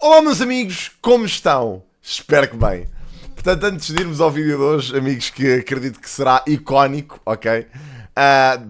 Olá meus amigos, como estão? Espero que bem. Portanto, antes de irmos ao vídeo de hoje, amigos, que acredito que será icónico, ok?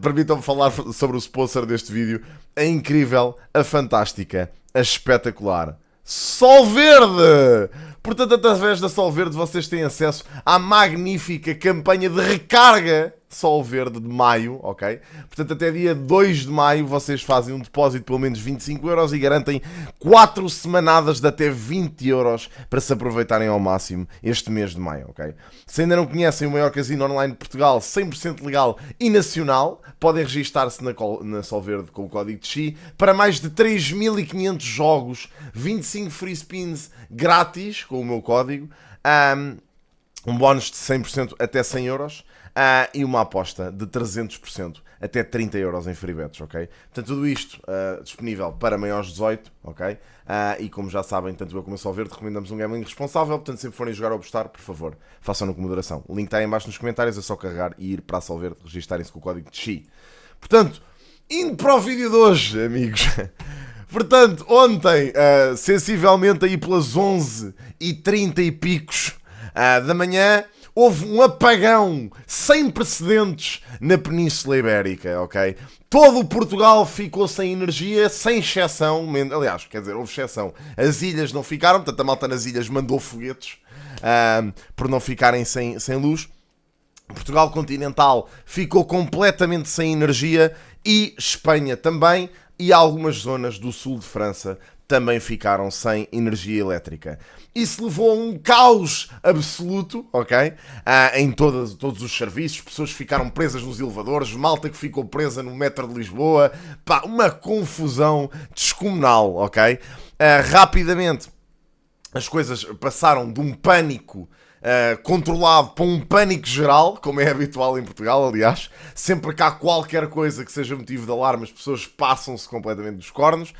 Permitam-me falar sobre o sponsor deste vídeo. A incrível, a fantástica, a espetacular Solverde! Portanto, através da Solverde vocês têm acesso à magnífica campanha de recarga Solverde de maio, ok? Portanto, até dia 2 de maio vocês fazem um depósito de pelo menos 25€ e garantem 4 semanadas de até 20€ para se aproveitarem ao máximo este mês de maio, ok? Se ainda não conhecem o maior casino online de Portugal, 100% legal e nacional, podem registar-se na Solverde com o código TXI para mais de 3.500 jogos, 25 free spins grátis com o meu código, um bónus de 100% até 100€ e uma aposta de 300% até 30€ em free bets, ok? Portanto, tudo isto disponível para maiores de 18, ok? E como já sabem, tanto eu como a Solverde recomendamos um gambling responsável, portanto, sempre forem jogar ou apostar, por favor, façam-no com moderação. O link está aí em baixo nos comentários, é só carregar e ir para a Solverde, registarem-se com o código TXI. Portanto, indo para o vídeo de hoje, amigos. Portanto, ontem, sensivelmente aí pelas 11h30 e picos da manhã, houve um apagão sem precedentes na Península Ibérica, ok? Todo o Portugal ficou sem energia, sem exceção. Aliás, quer dizer, houve exceção. As ilhas não ficaram, portanto a malta nas ilhas mandou foguetes por não ficarem sem luz. Portugal continental ficou completamente sem energia e Espanha também, e algumas zonas do sul de França também ficaram sem energia elétrica. Isso levou a um caos absoluto, ok? Em todos os serviços, pessoas ficaram presas nos elevadores, malta que ficou presa no metro de Lisboa, pá, uma confusão descomunal, ok? Rapidamente as coisas passaram de um pânico controlado para um pânico geral, como é habitual em Portugal, aliás. Sempre que há qualquer coisa que seja motivo de alarme, as pessoas passam-se completamente dos cornos.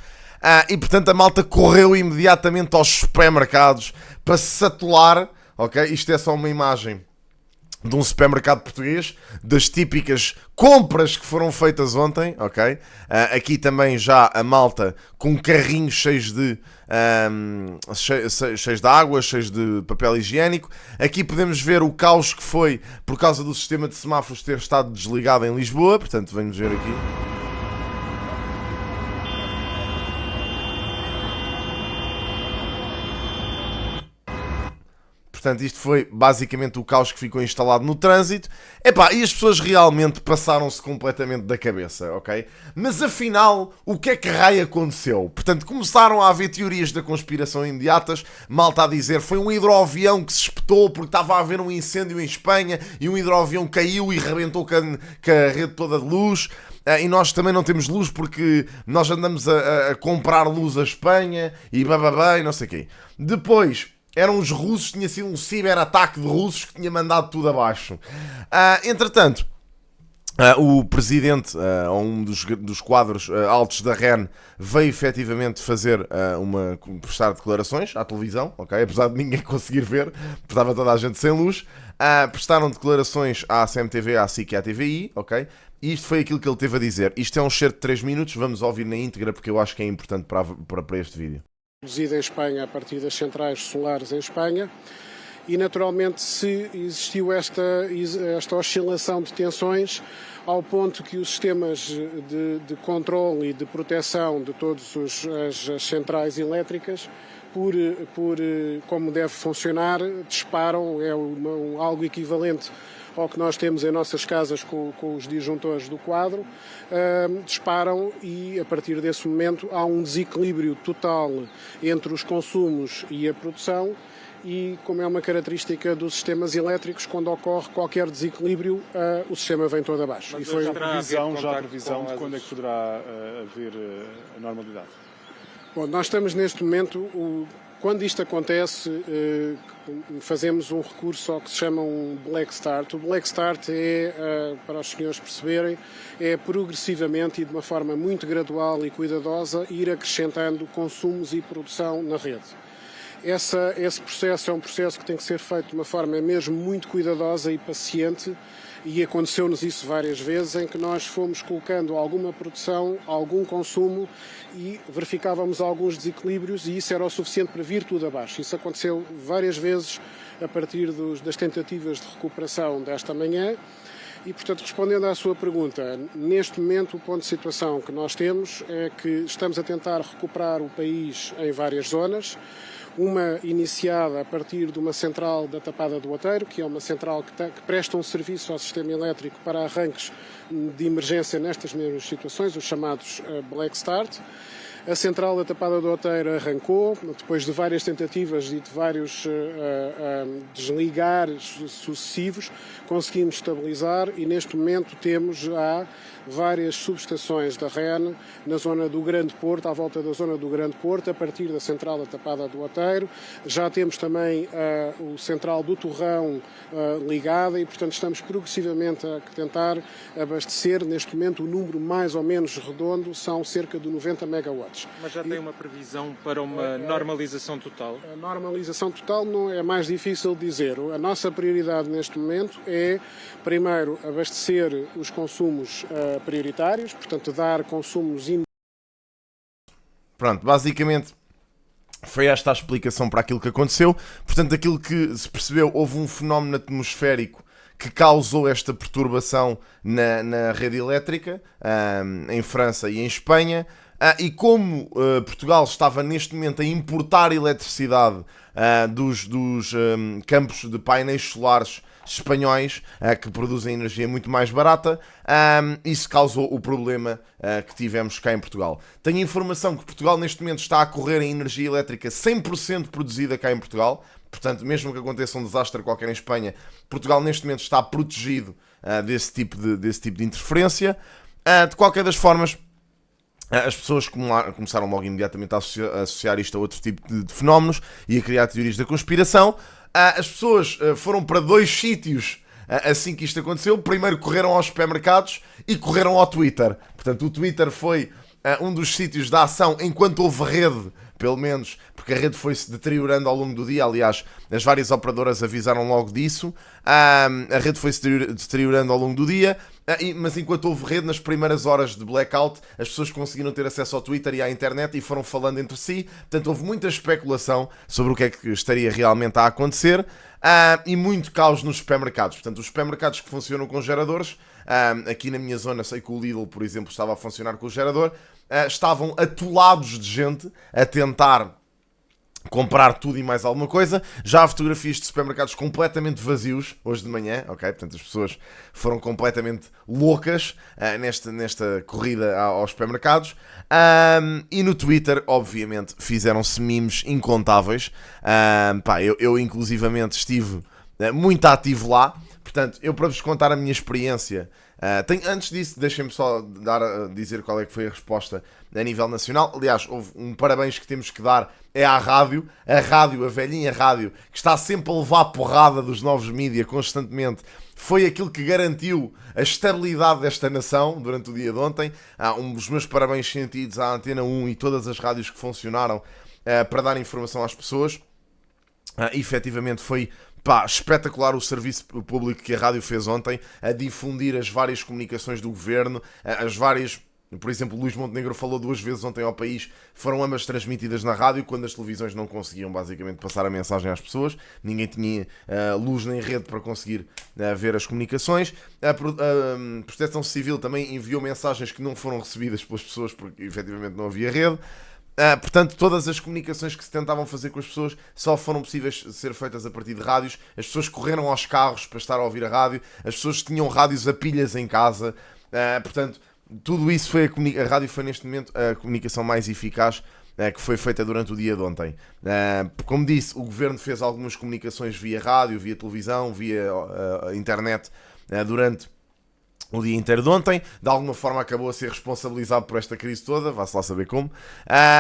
E portanto a malta correu imediatamente aos supermercados para se atolar, ok? Isto é só uma imagem de um supermercado português, das típicas compras que foram feitas ontem, ok? Aqui também já a malta com carrinhos cheios de água, cheios de papel higiênico. Aqui podemos ver o caos que foi por causa do sistema de semáforos ter estado desligado em Lisboa, portanto vamos ver aqui. Portanto, isto foi basicamente o caos que ficou instalado no trânsito. Epá, e as pessoas realmente passaram-se completamente da cabeça, ok? Mas afinal, o que é que raio aconteceu? Portanto, começaram a haver teorias da conspiração imediatas. Malta a dizer, foi um hidroavião que se espetou porque estava a haver um incêndio em Espanha e um hidroavião caiu e rebentou com a rede toda de luz. E nós também não temos luz porque nós andamos a comprar luz à Espanha e bababá e não sei o quê. Depois eram os russos, tinha sido um ciberataque de russos que tinha mandado tudo abaixo. Entretanto, o presidente, um dos quadros altos da REN, veio efetivamente fazer prestar declarações à televisão, ok? Apesar de ninguém conseguir ver, porque estava toda a gente sem luz. Prestaram declarações à CMTV, à SIC e à TVI, ok? E isto foi aquilo que ele teve a dizer. Isto é um excerto de 3 minutos, vamos ouvir na íntegra porque eu acho que é importante para este vídeo. Produzida em Espanha a partir das centrais solares em Espanha e naturalmente se existiu esta oscilação de tensões ao ponto que os sistemas de controle e de proteção de todas as centrais elétricas por como deve funcionar disparam, é algo equivalente ao que nós temos em nossas casas com os disjuntores do quadro, disparam e a partir desse momento há um desequilíbrio total entre os consumos e a produção e como é uma característica dos sistemas elétricos, quando ocorre qualquer desequilíbrio, o sistema vem todo abaixo. Mas e foi já a previsão de quando é que poderá haver a normalidade? Bom, nós estamos neste momento, quando isto acontece, fazemos um recurso ao que se chama um Black Start. O Black Start é, para os senhores perceberem, é progressivamente e de uma forma muito gradual e cuidadosa ir acrescentando consumos e produção na rede. Esse processo é um processo que tem que ser feito de uma forma mesmo muito cuidadosa e paciente, e aconteceu-nos isso várias vezes, em que nós fomos colocando alguma produção, algum consumo e verificávamos alguns desequilíbrios, e isso era o suficiente para vir tudo abaixo. Isso aconteceu várias vezes a partir das tentativas de recuperação desta manhã. E, portanto, respondendo à sua pergunta, neste momento o ponto de situação que nós temos é que estamos a tentar recuperar o país em várias zonas. Uma iniciada a partir de uma central da Tapada do Outeiro, que é uma central que presta um serviço ao sistema elétrico para arranques de emergência nestas mesmas situações, os chamados Black Start. A central da Tapada do Outeiro arrancou, depois de várias tentativas e de vários desligares sucessivos, conseguimos estabilizar, e neste momento temos já várias subestações da REN na zona do Grande Porto, à volta da zona do Grande Porto, a partir da central da Tapada do Outeiro. Já temos também o central do Torrão ligada, e, portanto, estamos progressivamente a tentar abastecer. Neste momento, o número mais ou menos redondo são cerca de 90 megawatts. Mas já tem uma previsão para uma normalização total? A normalização total não é mais difícil de dizer. A nossa prioridade neste momento é, primeiro, abastecer os consumos prioritários, portanto, dar consumos. Pronto, basicamente foi esta a explicação para aquilo que aconteceu. Portanto, aquilo que se percebeu, houve um fenómeno atmosférico que causou esta perturbação na rede elétrica, em França e em Espanha. E como Portugal estava neste momento a importar eletricidade dos campos de painéis solares espanhóis, que produzem energia muito mais barata, isso causou o problema que tivemos cá em Portugal. Tenho informação que Portugal neste momento está a correr em energia elétrica 100% produzida cá em Portugal. Portanto, mesmo que aconteça um desastre qualquer em Espanha, Portugal neste momento está protegido desse tipo de interferência. De qualquer das formas, as pessoas começaram logo imediatamente a associar isto a outro tipo de fenómenos e a criar teorias da conspiração. As pessoas foram para dois sítios assim que isto aconteceu. Primeiro correram aos supermercados e correram ao Twitter. Portanto, o Twitter foi um dos sítios da ação enquanto houve rede, pelo menos, porque a rede foi-se deteriorando ao longo do dia. Aliás, as várias operadoras avisaram logo disso. A rede foi-se deteriorando ao longo do dia, mas enquanto houve rede, nas primeiras horas de blackout, as pessoas conseguiram ter acesso ao Twitter e à internet e foram falando entre si. Portanto, houve muita especulação sobre o que é que estaria realmente a acontecer, e muito caos nos supermercados. Portanto, os supermercados que funcionam com geradores, aqui na minha zona sei que o Lidl, por exemplo, estava a funcionar com o gerador, estavam atolados de gente a tentar comprar tudo e mais alguma coisa. Já há fotografias de supermercados completamente vazios hoje de manhã, ok? Portanto, as pessoas foram completamente loucas nesta corrida aos supermercados. E no Twitter, obviamente, fizeram-se memes incontáveis. Eu inclusivamente estive muito ativo lá. Portanto, eu, para vos contar a minha experiência, antes disso, deixem-me só dizer qual é que foi a resposta a nível nacional. Aliás, houve um parabéns que temos que dar à rádio, a velhinha rádio, que está sempre a levar porrada dos novos mídia constantemente. Foi aquilo que garantiu a estabilidade desta nação durante o dia de ontem. Os meus parabéns sentidos à Antena 1 e todas as rádios que funcionaram para dar informação às pessoas. Efetivamente foi espetacular o serviço público que a rádio fez ontem, a difundir as várias comunicações do governo, por exemplo, Luís Montenegro falou 2 vezes ontem ao país, foram ambas transmitidas na rádio, quando as televisões não conseguiam basicamente passar a mensagem às pessoas, ninguém tinha luz nem rede para conseguir ver as comunicações. A Proteção Civil também enviou mensagens que não foram recebidas pelas pessoas porque efetivamente não havia rede. Portanto, todas as comunicações que se tentavam fazer com as pessoas só foram possíveis ser feitas a partir de rádios. As pessoas correram aos carros para estar a ouvir a rádio. As pessoas tinham rádios a pilhas em casa. Portanto, tudo isso foi a rádio foi neste momento a comunicação mais eficaz que foi feita durante o dia de ontem. Como disse, o governo fez algumas comunicações via rádio, via televisão, via internet durante o dia inteiro de ontem. De alguma forma acabou a ser responsabilizado por esta crise toda, vá-se lá saber como.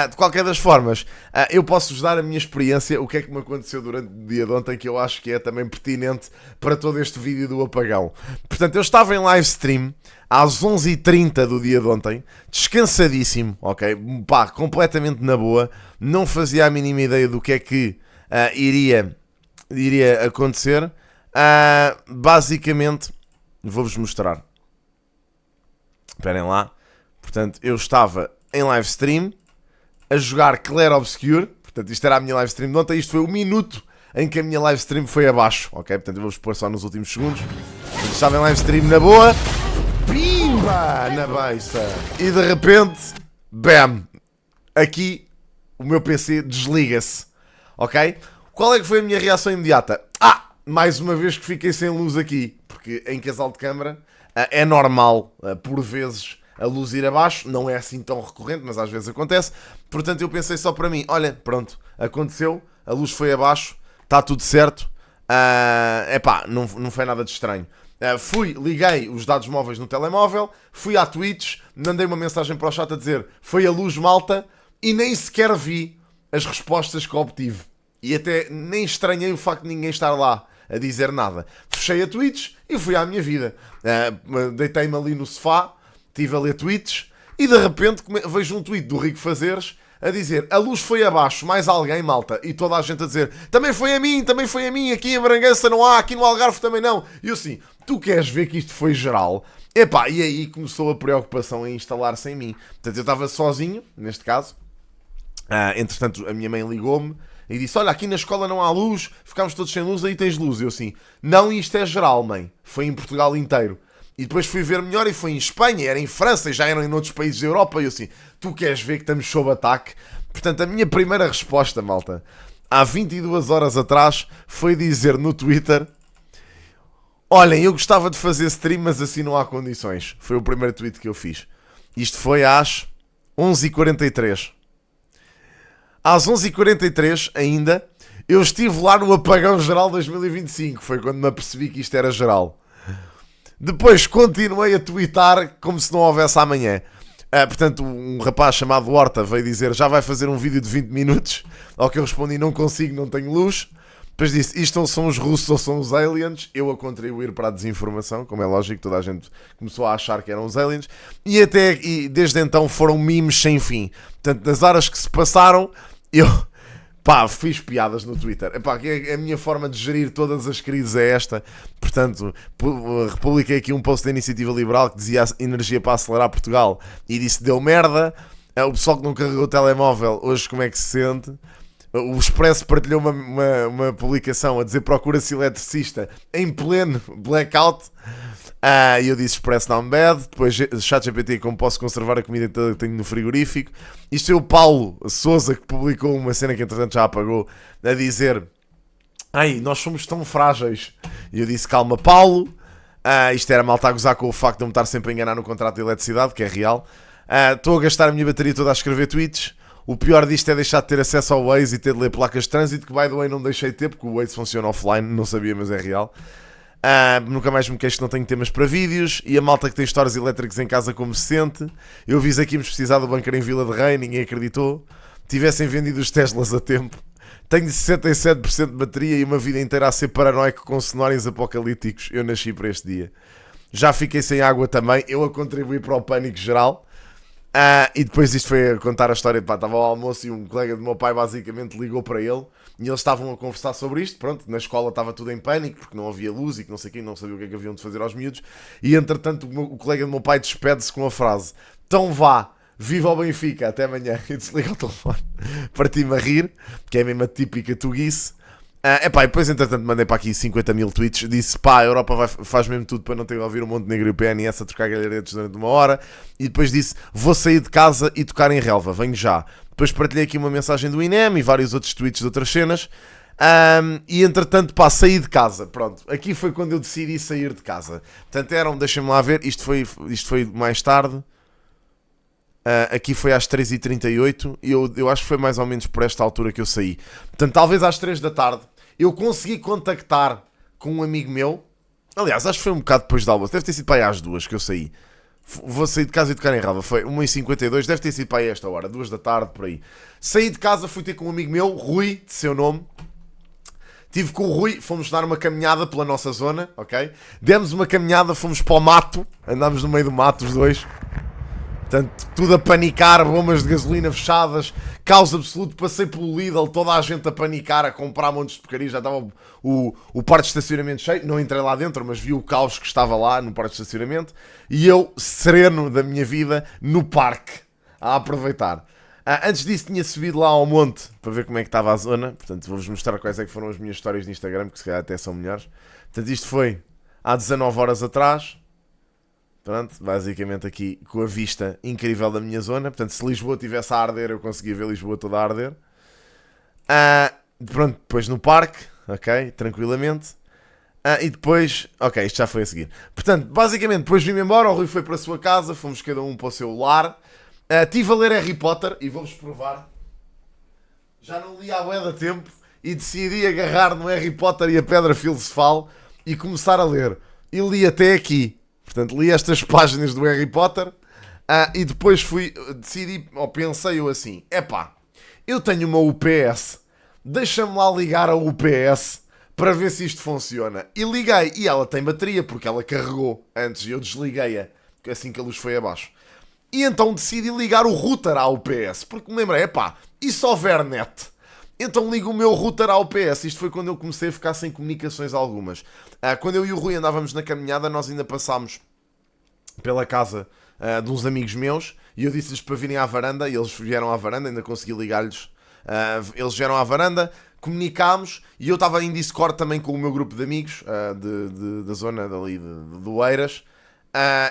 De qualquer das formas, eu posso-vos dar a minha experiência, o que é que me aconteceu durante o dia de ontem, que eu acho que é também pertinente para todo este vídeo do apagão. Portanto, eu estava em live stream às 11h30 do dia de ontem, descansadíssimo, ok? Completamente na boa, não fazia a mínima ideia do que é que iria acontecer. Basicamente, vou-vos mostrar. Esperem lá. Portanto, eu estava em live stream a jogar Clair Obscure. Portanto, isto era a minha live stream de ontem. Isto foi o minuto em que a minha live stream foi abaixo. Ok? Portanto, eu vou-vos pôr só nos últimos segundos. Eu estava em live stream na boa. Pimba! Na beiça. E de repente, bam! Aqui, o meu PC desliga-se. Ok? Qual é que foi a minha reação imediata? Mais uma vez que fiquei sem luz aqui. Porque em casal de câmara é normal, por vezes, a luz ir abaixo. Não é assim tão recorrente, mas às vezes acontece. Portanto, eu pensei só para mim. Olha, pronto, aconteceu. A luz foi abaixo. Está tudo certo. Não foi nada de estranho. Liguei os dados móveis no telemóvel, fui à Twitch, mandei uma mensagem para o chat a dizer foi a luz, malta, e nem sequer vi as respostas que obtive. E até nem estranhei o facto de ninguém estar lá a dizer nada. Fechei a Twitch e fui à minha vida. Deitei-me ali no sofá, estive a ler tweets e de repente vejo um tweet do Rico Fazeres a dizer a luz foi abaixo, mais alguém, malta? E toda a gente a dizer também foi a mim, aqui em Bragança não há, aqui no Algarve também não. E eu assim, tu queres ver que isto foi geral? E aí começou a preocupação em instalar-se em mim. Portanto, eu estava sozinho, neste caso. Entretanto, a minha mãe ligou-me e disse, olha, aqui na escola não há luz, ficámos todos sem luz, aí tens luz. E eu assim, não, isto é geral, mãe. Foi em Portugal inteiro. E depois fui ver melhor e foi em Espanha, era em França e já eram em outros países da Europa. E eu assim, tu queres ver que estamos sob ataque? Portanto, a minha primeira resposta, malta, há 22 horas atrás, foi dizer no Twitter, olhem, eu gostava de fazer stream, mas assim não há condições. Foi o primeiro tweet que eu fiz. Isto foi às 11h43. Às 11h43 ainda, eu estive lá no Apagão Geral 2025. Foi quando me apercebi que isto era geral. Depois continuei a tweetar como se não houvesse amanhã. Portanto, um rapaz chamado Horta veio dizer já vai fazer um vídeo de 20 minutos. Ao que eu respondi, não consigo, não tenho luz. Depois disse, isto ou são os russos ou são os aliens. Eu a contribuir para a desinformação, como é lógico, toda a gente começou a achar que eram os aliens. E desde então foram memes sem fim. Portanto, nas horas que se passaram, eu fiz piadas no Twitter. A minha forma de gerir todas as crises é esta. Portanto, republiquei aqui um post da Iniciativa Liberal que dizia energia para acelerar Portugal e disse deu merda. O pessoal que não carregou o telemóvel hoje como é que se sente? O Expresso partilhou uma publicação a dizer procura-se eletricista em pleno blackout. E eu disse Expresso down bad. Depois ChatGPT, como posso conservar a comida toda que tenho no frigorífico. Isto é o Paulo Sousa que publicou uma cena que entretanto já apagou, a dizer nós somos tão frágeis. E eu disse calma Paulo, isto era malta a gozar com o facto de eu me estar sempre a enganar no contrato de eletricidade, que é real. Estou a gastar a minha bateria toda a escrever tweets. O pior disto é deixar de ter acesso ao Waze e ter de ler placas de trânsito, que by the way não deixei de ter, porque o Waze funciona offline, não sabia, mas é real. Nunca mais me queixo que não tenho temas para vídeos. E a malta que tem stores elétricos em casa como se sente. Eu avisei que íamos precisar do bunker em Vila de Rei, ninguém acreditou. Tivessem vendido os Teslas a tempo. Tenho 67% de bateria e uma vida inteira a ser paranoico com cenários apocalípticos. Eu nasci para este dia. Já fiquei sem água também, eu a contribuir para o pânico geral. E depois isto foi a contar a história de estava ao almoço e um colega do meu pai basicamente ligou para ele e eles estavam a conversar sobre isto. Pronto, na escola estava tudo em pânico porque não havia luz e que não sei quem, não sabia o que é que haviam de fazer aos miúdos. E entretanto o colega do meu pai despede-se com a frase: então vá, viva o Benfica, até amanhã. E desliga o telefone. Parti-me a rir, que é a mesma típica tuguice. E depois entretanto mandei para aqui 50 mil tweets. Disse a Europa faz mesmo tudo para não ter que ouvir o Montenegro e o PNS a trocar galharetes durante uma hora. E depois disse vou sair de casa e tocar em relva, venho já. Depois partilhei aqui uma mensagem do INEM e vários outros tweets de outras cenas. E entretanto saí de casa. Pronto, aqui foi quando eu decidi sair de casa. Portanto deixem-me lá ver, isto foi mais tarde. Aqui foi às 3h38 e eu acho que foi mais ou menos por esta altura que eu saí. Portanto, talvez às 3 da tarde eu consegui contactar com um amigo meu. Aliás, acho que foi um bocado depois do almoço. Deve ter sido para aí às 2 que eu saí. Vou sair de casa e tocar em relva. Foi 1h52, deve ter sido para aí esta hora, 2 da tarde, por aí. Saí de casa, fui ter com um amigo meu, Rui, de seu nome. Estive com o Rui, fomos dar uma caminhada pela nossa zona, ok? Demos uma caminhada, fomos para o mato, andámos no meio do mato os dois. Portanto, tudo a panicar, bombas de gasolina fechadas, caos absoluto. Passei pelo Lidl, toda a gente a panicar, a comprar montes de porcaria. Já estava o parque de estacionamento cheio. Não entrei lá dentro, mas vi o caos que estava lá no parque de estacionamento. E eu, sereno da minha vida, no parque, a aproveitar. Antes disso tinha subido lá ao monte para ver como é que estava a zona. Portanto, vou-vos mostrar quais é que foram as minhas histórias de Instagram, que se calhar até são melhores. Portanto, isto foi há 19 horas atrás. Pronto, basicamente aqui com a vista incrível da minha zona. Portanto, se Lisboa estivesse a arder, eu conseguia ver Lisboa toda a arder. Pronto, depois no parque, ok, tranquilamente. E depois, ok, isto já foi a seguir. Portanto, basicamente, depois vim-me embora, o Rui foi para a sua casa, fomos cada um para o seu lar. Estive a ler Harry Potter e vou-vos provar. Já não li há bué de tempo e decidi agarrar no Harry Potter e a Pedra Filosofal e começar a ler. E li até aqui. Portanto, li estas páginas do Harry Potter e depois decidi, ou pensei eu assim, epá, eu tenho uma UPS, deixa-me lá ligar a UPS para ver se isto funciona. E liguei, e ela tem bateria, porque ela carregou antes e eu desliguei-a, assim que a luz foi abaixo. E então decidi ligar o router à UPS, porque me lembrei, epá, e se houver net? Então ligo o meu router à UPS. Isto foi quando eu comecei a ficar sem comunicações algumas. Quando eu e o Rui andávamos na caminhada, nós ainda passámos pela casa de uns amigos meus e eu disse-lhes para virem à varanda e eles vieram à varanda, ainda consegui ligar-lhes. Eles vieram à varanda, comunicámos e eu estava em Discord também com o meu grupo de amigos da zona dali de Oeiras.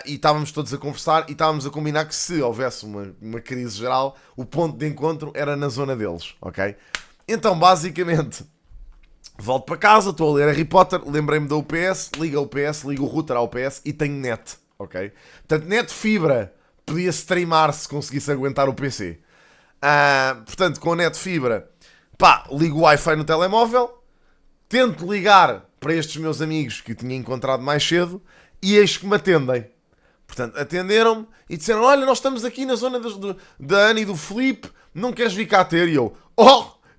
E estávamos todos a conversar e estávamos a combinar que se houvesse uma crise geral, o ponto de encontro era na zona deles, ok? Então, basicamente, volto para casa, estou a ler Harry Potter, lembrei-me da UPS, ligo a UPS, ligo o router à UPS e tenho net, ok? Portanto, net fibra, podia streamar se conseguisse aguentar o PC. Portanto, com a net fibra, pá, ligo o Wi-Fi no telemóvel, tento ligar para estes meus amigos que tinha encontrado mais cedo e eis que me atendem. Portanto, atenderam-me e disseram, olha, nós estamos aqui na zona da Ana e do Filipe, não queres vir cá ter? E eu,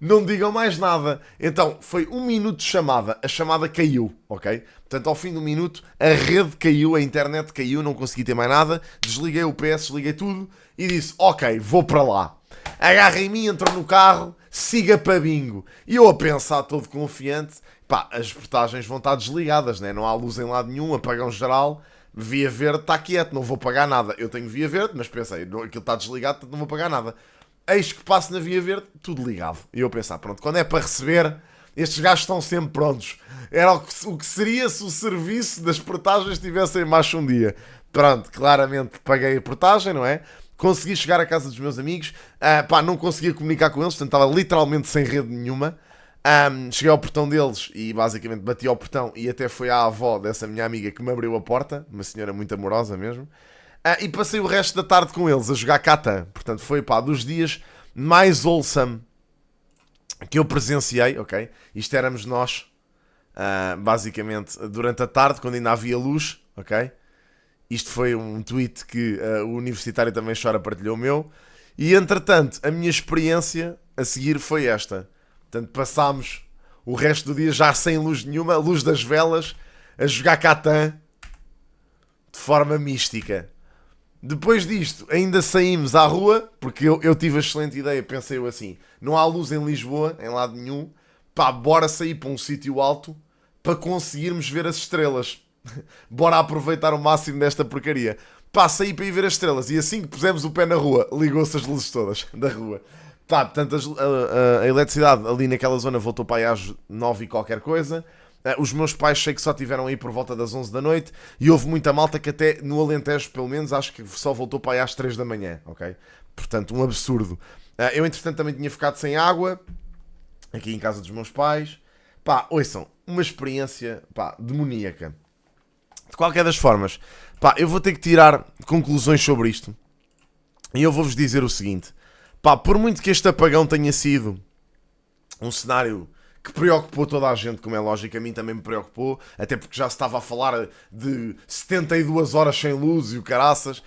não digam mais nada. Então, foi 1 minuto de chamada. A chamada caiu, ok? Portanto, ao fim do minuto, a rede caiu, a internet caiu, não consegui ter mais nada. Desliguei o PS, desliguei tudo e disse, ok, vou para lá. Agarra em mim, entrou no carro, siga para bingo. E eu a pensar, todo confiante, pá, as portagens vão estar desligadas, né? Não há luz em lado nenhum, apagão geral. Via verde está quieto, não vou pagar nada. Eu tenho via verde, mas pensei, aquilo está desligado, portanto não vou pagar nada. Eis que passo na via verde, tudo ligado. E eu pensar, pronto, quando é para receber, estes gajos estão sempre prontos. Era o que seria se o serviço das portagens estivesse em marcha um dia. Pronto, claramente paguei a portagem, não é? Consegui chegar à casa dos meus amigos. Não conseguia comunicar com eles, portanto estava literalmente sem rede nenhuma. Cheguei ao portão deles e basicamente bati ao portão e até foi a avó dessa minha amiga que me abriu a porta. Uma senhora muito amorosa mesmo. E passei o resto da tarde com eles a jogar Catan. Portanto, foi dos dias mais wholesome que eu presenciei, ok? Isto éramos nós, basicamente, durante a tarde, quando ainda havia luz, ok? Isto foi um tweet que o Universitário Também Chora partilhou o meu. E, entretanto, a minha experiência a seguir foi esta. Portanto, passámos o resto do dia já sem luz nenhuma, a luz das velas, a jogar Catan de forma mística. Depois disto, ainda saímos à rua, porque eu tive a excelente ideia, pensei eu assim, não há luz em Lisboa, em lado nenhum, bora sair para um sítio alto para conseguirmos ver as estrelas. Bora aproveitar o máximo desta porcaria. Saí para ir ver as estrelas e assim que pusemos o pé na rua, ligou-se as luzes todas da rua. Portanto, a eletricidade ali naquela zona voltou para aí às 9 e qualquer coisa. Os meus pais sei que só tiveram aí por volta das 11 da noite e houve muita malta que até no Alentejo, pelo menos, acho que só voltou para aí às 3 da manhã, ok? Portanto, um absurdo. Eu, entretanto, também tinha ficado sem água aqui em casa dos meus pais. Ouçam, uma experiência, demoníaca. De qualquer das formas, eu vou ter que tirar conclusões sobre isto e eu vou-vos dizer o seguinte. Por muito que este apagão tenha sido um cenário que preocupou toda a gente, como é lógico, a mim também me preocupou, até porque já se estava a falar de 72 horas sem luz e o caraças.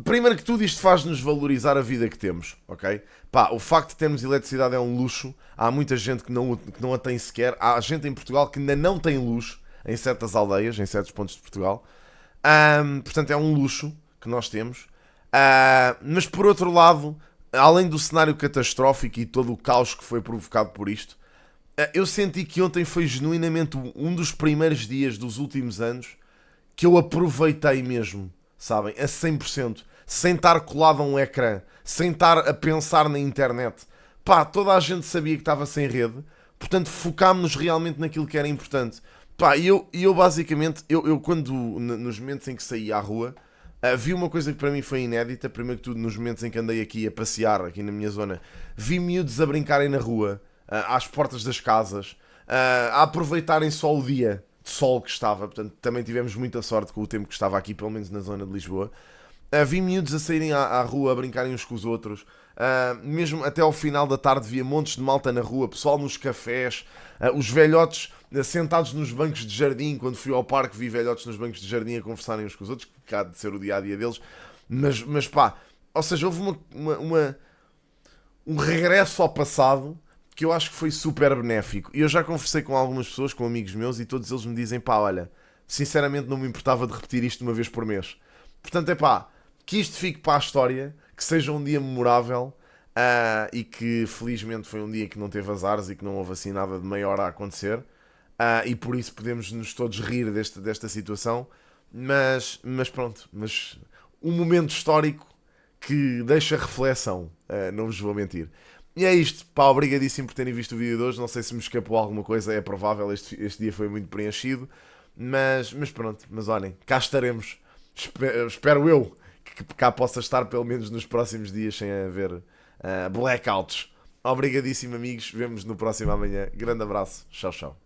Primeiro que tudo, isto faz-nos valorizar a vida que temos, ok? O facto de termos eletricidade é um luxo. Há muita gente que não a tem sequer. Há gente em Portugal que ainda não tem luz em certas aldeias, em certos pontos de Portugal. Portanto, é um luxo que nós temos. Mas por outro lado, além do cenário catastrófico e todo o caos que foi provocado por isto, eu senti que ontem foi genuinamente um dos primeiros dias dos últimos anos que eu aproveitei mesmo, sabem, a 100%, sem estar colado a um ecrã, sem estar a pensar na internet. Pá, toda a gente sabia que estava sem rede, portanto focámos-nos realmente naquilo que era importante. Pá, e eu basicamente, eu quando, nos momentos em que saí à rua, vi uma coisa que para mim foi inédita. Primeiro que tudo, nos momentos em que andei aqui a passear, aqui na minha zona, vi miúdos a brincarem na rua, às portas das casas, a aproveitarem só o dia de sol que estava. Portanto, também tivemos muita sorte com o tempo que estava aqui, pelo menos na zona de Lisboa. Vi miúdos a saírem à rua, a brincarem uns com os outros. Mesmo até ao final da tarde via montes de malta na rua, pessoal nos cafés, os velhotes sentados nos bancos de jardim. Quando fui ao parque vi velhotes nos bancos de jardim a conversarem uns com os outros, que há de ser o dia-a-dia deles. Mas pá, ou seja, houve um regresso ao passado que eu acho que foi super benéfico. E eu já conversei com algumas pessoas, com amigos meus, e todos eles me dizem, pá, olha, sinceramente não me importava de repetir isto uma vez por mês. Portanto, é pá, que isto fique para a história, que seja um dia memorável, e que felizmente foi um dia que não teve azares e que não houve assim nada de maior a acontecer, e por isso podemos nos todos rir desta situação, mas pronto, mas um momento histórico que deixa reflexão, não vos vou mentir. E é isto, pá, obrigadíssimo por terem visto o vídeo de hoje. Não sei se me escapou alguma coisa, é provável, este dia foi muito preenchido, mas pronto, mas olhem, cá estaremos. Espero eu que cá possa estar pelo menos nos próximos dias sem haver blackouts. Obrigadíssimo, amigos, vemo-nos no próximo amanhã. Grande abraço, tchau, tchau.